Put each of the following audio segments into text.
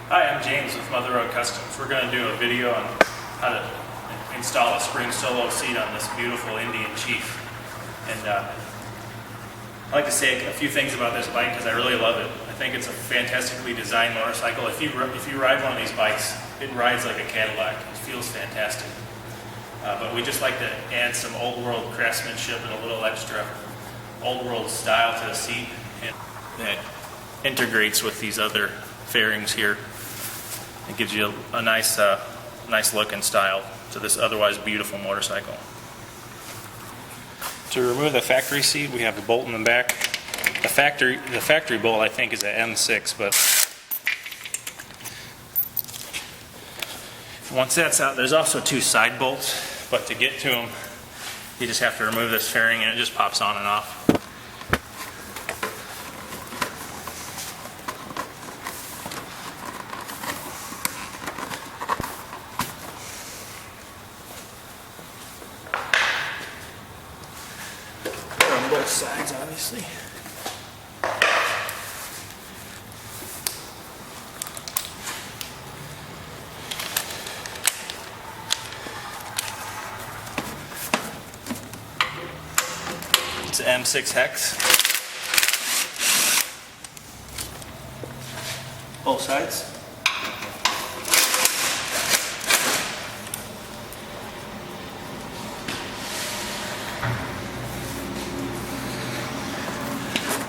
Hi, I'm James with Mother Road Customs. We're going to do a video on how to install a spring solo seat on this beautiful Indian Chief. And I'd like to say a few things about this bike because I really love it. I think it's a fantastically designed motorcycle. If you ride one of these bikes, it rides like a Cadillac. It feels fantastic. But we just like to add some old world craftsmanship and a little extra old world style to the seat. And that integrates with these other fairings here. It gives you a nice look and style to this otherwise beautiful motorcycle. To remove the factory seat, we have a bolt in the back. The factory bolt, I think, is an M6, but once that's out, there's also two side bolts, but to get to them, you just have to remove this fairing and it just pops on and off. On both sides, obviously. It's an M6 hex. Both sides.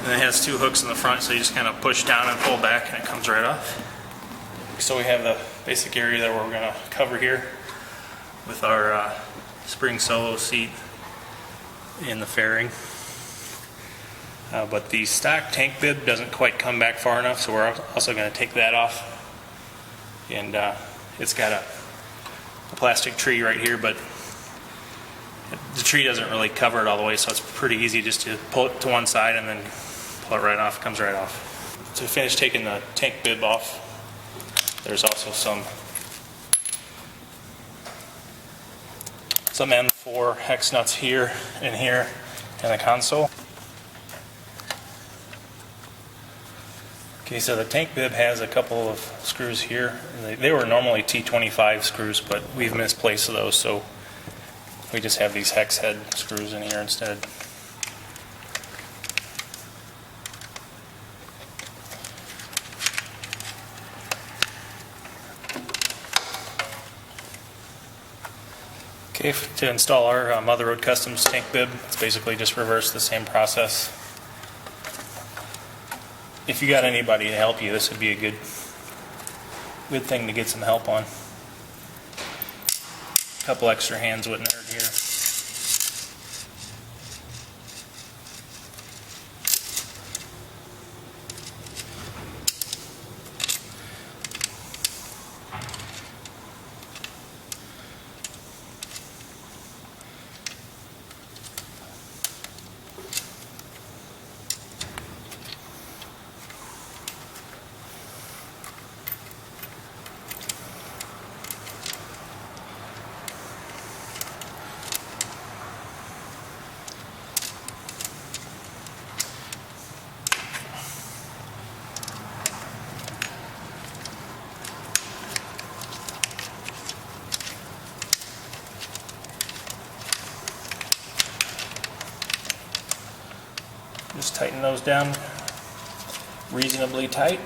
And it has two hooks in the front, so you just kind of push down and pull back and it comes right off. So we have the basic area that we're going to cover here with our spring solo seat in the fairing. But the stock tank bib doesn't quite come back far enough, so we're also going to take that off. And it's got a plastic tree right here, but the tree doesn't really cover it all the way, so it's pretty easy just to pull it to one side and then pull it right off. It comes right off. To finish taking the tank bib off, there's also some M4 hex nuts here and here in the console. Okay, so the tank bib has a couple of screws here. They were normally T25 screws, but we've misplaced those, so we just have these hex head screws in here instead. Okay, to install our Mother Road Customs tank bib, it's basically just reverse the same process. If you got anybody to help you, this would be a good thing to get some help on. A couple extra hands wouldn't hurt here. Just tighten those down reasonably tight.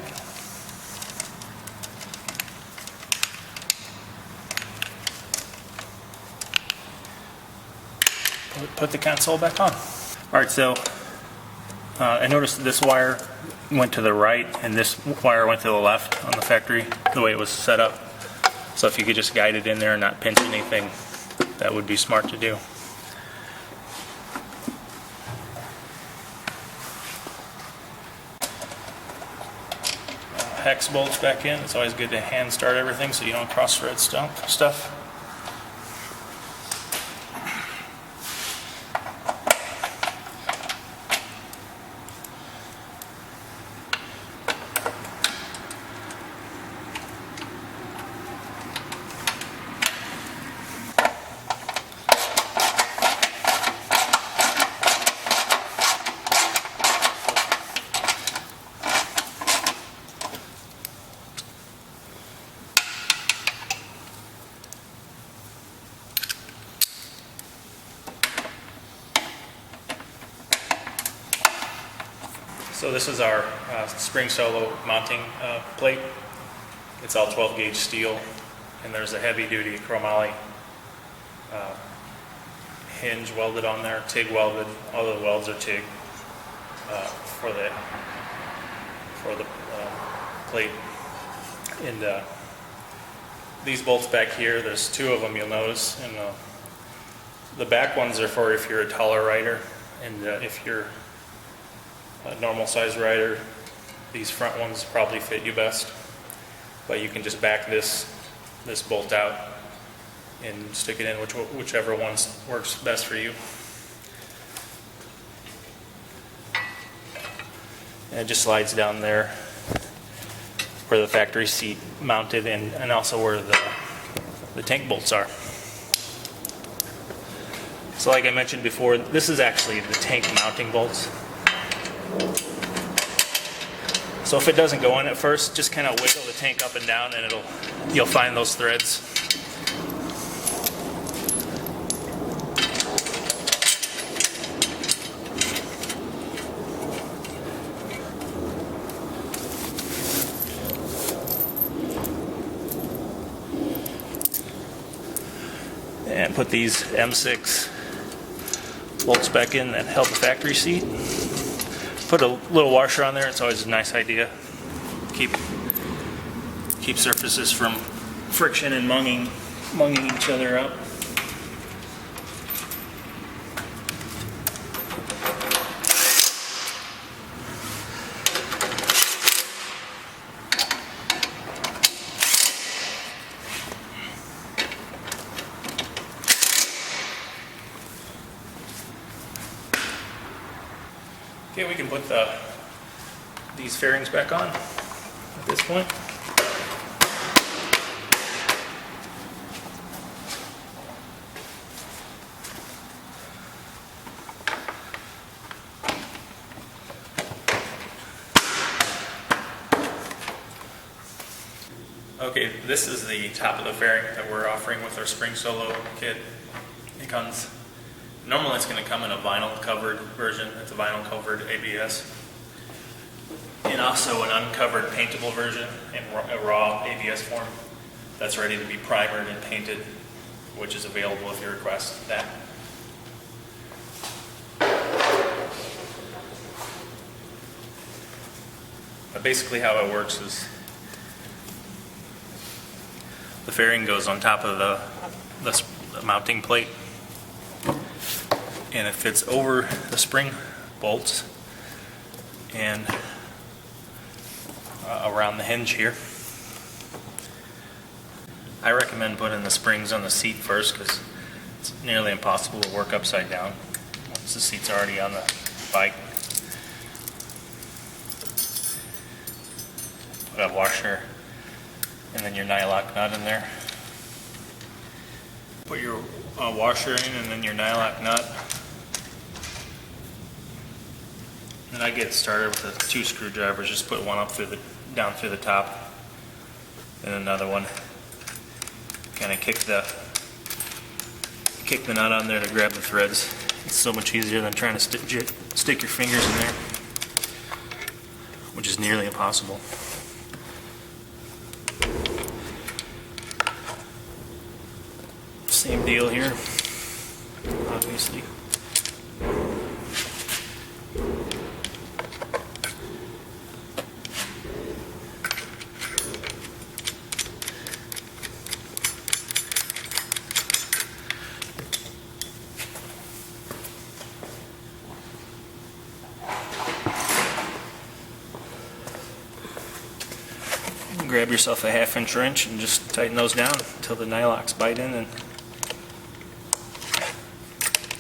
Put the console back on. Alright, so I noticed that this wire went to the right and this wire went to the left on the factory, the way it was set up. So if you could just guide it in there and not pinch anything, that would be smart to do. Hex bolts back in. It's always good to hand start everything so you don't cross thread stuff. So this is our spring solo mounting plate. It's all 12 gauge steel, and there's a heavy duty chromoly hinge welded on there, TIG welded. All the welds are TIG for the plate. And these bolts back here, there's two of them you'll notice, and the back ones are for if you're a taller rider, and if you're a normal size rider, these front ones probably fit you best. But you can just back this bolt out and stick it in whichever one works best for you. And it just slides down there where the factory seat mounted, and also where the tank bolts are. So like I mentioned before, this is actually the tank mounting bolts. So if it doesn't go in at first, just kind of wiggle the tank up and down, and you'll find those threads. And put these M6 bolts back in that held the factory seat. Put a little washer on there. It's always a nice idea. Keep surfaces from friction and munging each other up. Okay, we can put these fairings back on at this point. Okay, this is the top of the fairing that we're offering with our Spring Solo kit. It comes, normally it's going to come in a vinyl covered version. It's a vinyl covered ABS. And also an uncovered paintable version in a raw ABS form that's ready to be primered and painted, which is available if you request that. But basically how it works is the fairing goes on top of the mounting plate, and it fits over the spring bolts and around the hinge here. I recommend putting the springs on the seat first because it's nearly impossible to work upside down once the seat's already on the bike. Put a washer and then your nylock nut in there. Put your washer in and then your nylock nut. And I get started with the 2 screwdrivers. Just put one up down through the top, and another one. Kind of kick the nut on there to grab the threads. It's so much easier than trying to stick your fingers in there, which is nearly impossible. Same deal here, obviously. Grab yourself a 1/2" wrench and just tighten those down until the nylocks bite in, and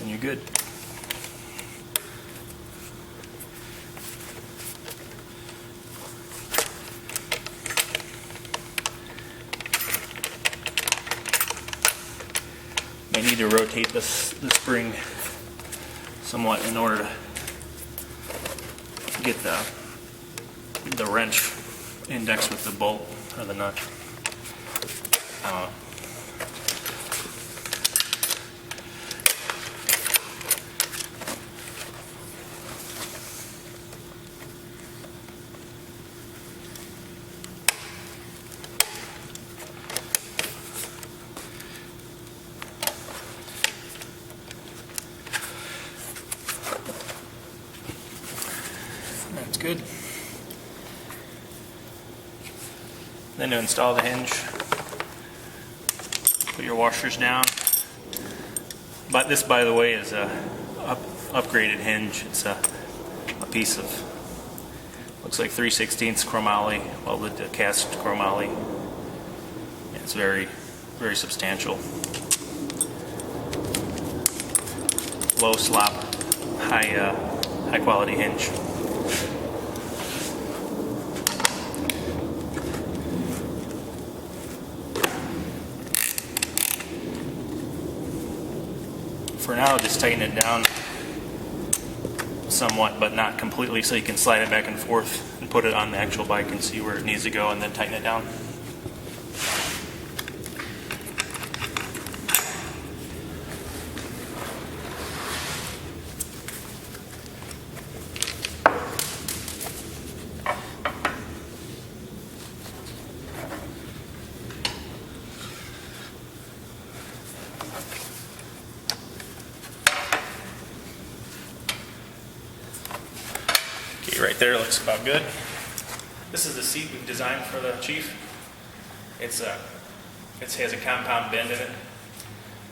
you're good. May need to rotate the spring somewhat in order to get the wrench index with the bolt or the nut. Then to install the hinge, put your washers down. But this, by the way, is a upgraded hinge. It's a piece of, looks like 3/16 chromoly, welded to cast chromoly. It's very, very substantial. Low slop, high quality hinge. For now, just tighten it down somewhat, but not completely, so you can slide it back and forth and put it on the actual bike and see where it needs to go, and then tighten it down. Okay, right there looks about good. This is the seat we've designed for the Chief. It has a compound bend in it.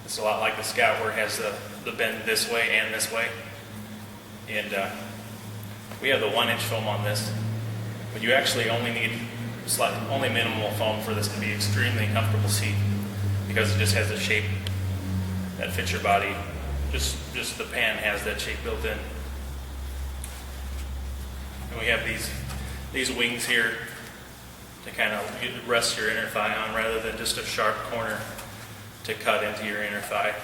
It's a lot like the Scout, where it has the bend this way and this way. And we have the 1-inch foam on this, but you actually only need only minimal foam for this to be extremely comfortable seat, because it just has a shape that fits your body. Just the pan has that shape built in. And we have these wings here to kind of rest your inner thigh on, rather than just a sharp corner to cut into your inner thigh.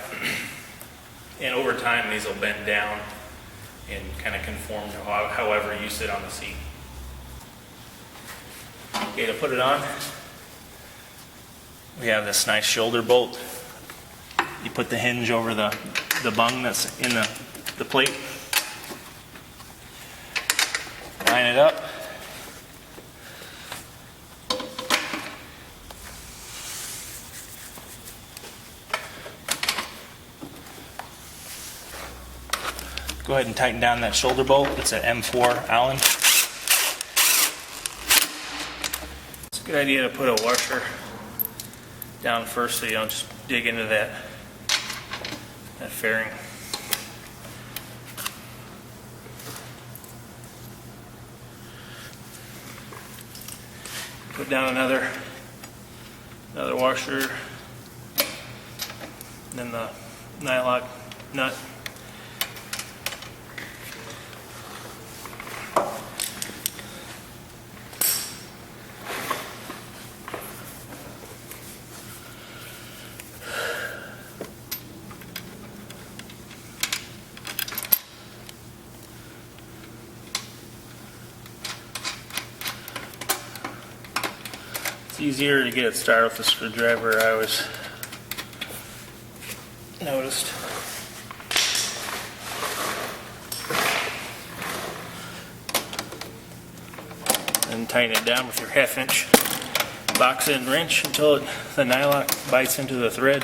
And over time, these will bend down and kind of conform to however you sit on the seat. Okay, to put it on, we have this nice shoulder bolt. You put the hinge over the bung that's in the plate. Line it up. Go ahead and tighten down that shoulder bolt. It's an M4 Allen. It's a good idea to put a washer down first, so you don't just dig into that fairing. Put down another washer, then the nylock nut. It's easier to get it started with the screwdriver, I always noticed. And tighten it down with your 1/2-inch box end wrench until the nylock bites into the thread.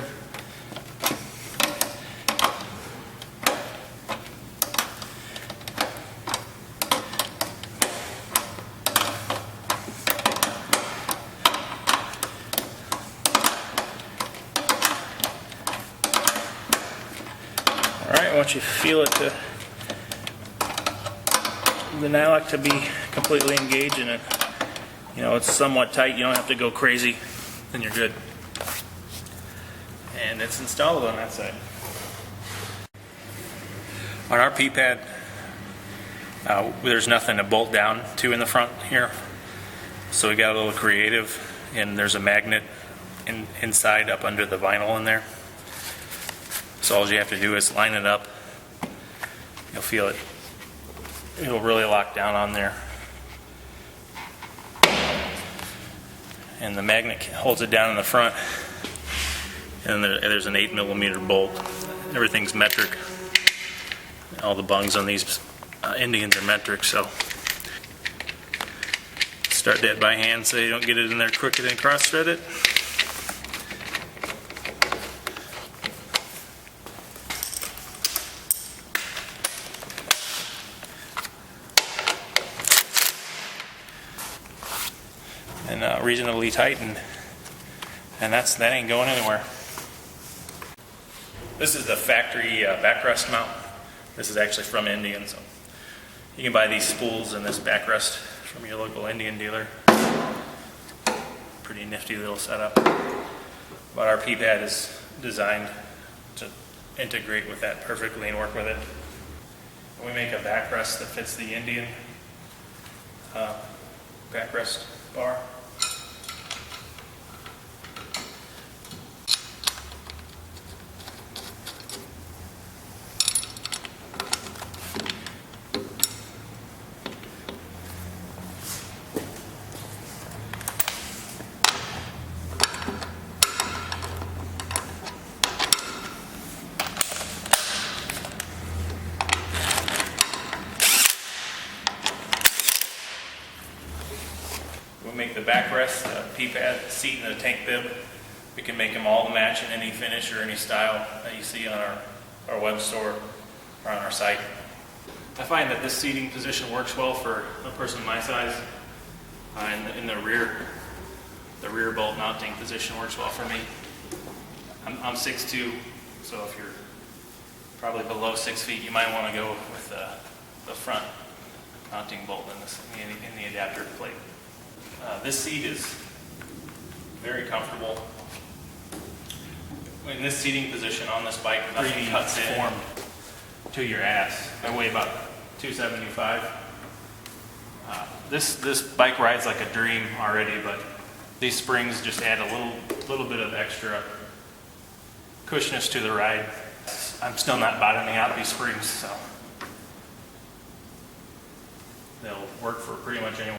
Once you feel it, the nylock to be completely engaged in it, it's somewhat tight, you don't have to go crazy, then you're good. And it's installed on that side. On our P-pad, there's nothing to bolt down to in the front here, so we got a little creative, and there's a magnet inside up under the vinyl in there. So all you have to do is line it up. You'll feel it. It'll really lock down on there. And the magnet holds it down in the front. And there's an 8mm bolt. Everything's metric. All the bungs on these Indians are metric, so start that by hand so you don't get it in there crooked and cross-thread it. And reasonably tight, and that ain't going anywhere. This is the factory backrest mount. This is actually from Indian, so you can buy these spools and this backrest from your local Indian dealer. Pretty nifty little setup. But our P-pad is designed to integrate with that perfectly and work with it. We make a backrest that fits the Indian backrest bar. We make the backrest, the P-pad, the seat, and the tank bib. We can make them all to match in any finish or any style that you see on our web store or on our site. I find that this seating position works well for a person my size. In the rear bolt mounting position works well for me. I'm 6'2", so if you're probably below 6 feet, you might want to go with the front mounting bolt in the adapter plate. This seat is very comfortable. In this seating position on this bike, nothing cuts in to your ass. I weigh about 275. This bike rides like a dream already, but these springs just add a little bit of extra cushionness to the ride. I'm still not bottoming out these springs, so they'll work for pretty much anyone.